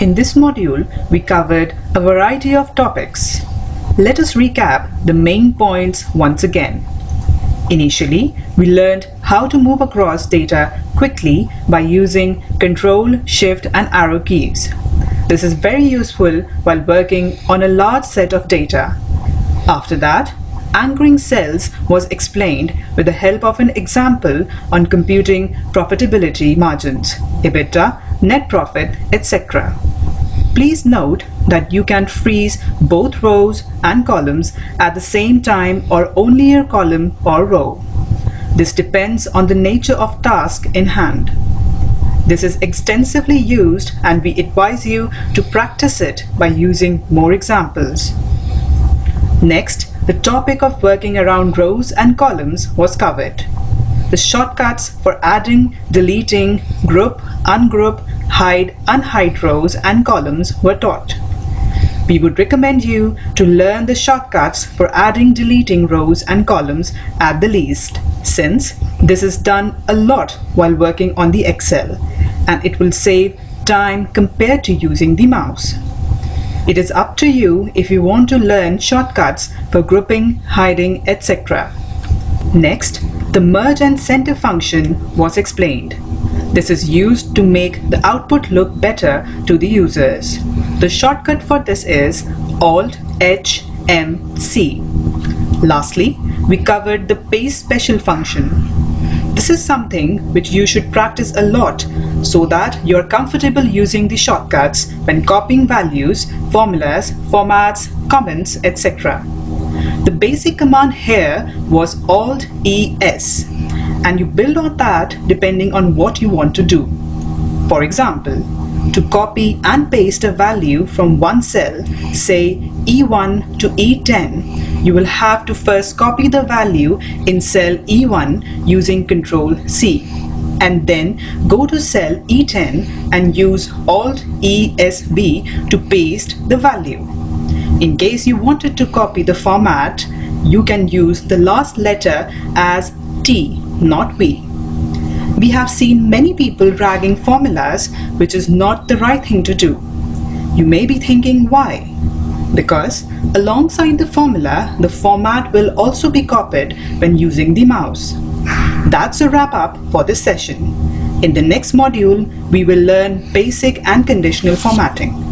In this module, we covered a variety of topics. Let us recap the main points once again. Initially, we learned how to move across data quickly by using Ctrl, Shift and arrow keys. This is very useful while working on a large set of data. After that, anchoring cells was explained with the help of an example on computing profitability margins, EBITDA, net profit, etc. Please note that you can freeze both rows and columns at the same time or only a column or row. This depends on the nature of task in hand. This is extensively used and we advise you to practice it by using more examples. Next, the topic of working around rows and columns was covered. The shortcuts for adding, deleting, group, ungroup, hide, unhide rows and columns were taught. We would recommend you to learn the shortcuts for adding, deleting rows and columns at the least, since this is done a lot while working on the Excel, and it will save time compared to using the mouse. It is up to you if you want to learn shortcuts for grouping, hiding, etc. Next, the merge and center function was explained. This is used to make the output look better to the users. The shortcut for this is Alt-H-M-C. Lastly, we covered the paste special function. This is something which you should practice a lot so that you are comfortable using the shortcuts when copying values, formulas, formats, comments, etc. The basic command here was Alt-E-S, and you build on that depending on what you want to do. For example, to copy and paste a value from one cell, say E1 to E10, you will have to first copy the value in cell E1 using Ctrl-C, and then go to cell E10 and use Alt-ESV to paste the value. In case you wanted to copy the format, you can use the last letter as T, not V. We have seen many people dragging formulas, which is not the right thing to do. You may be thinking why? Because alongside the formula, the format will also be copied when using the mouse. That's a wrap up for this session. In the next module, we will learn basic and conditional formatting.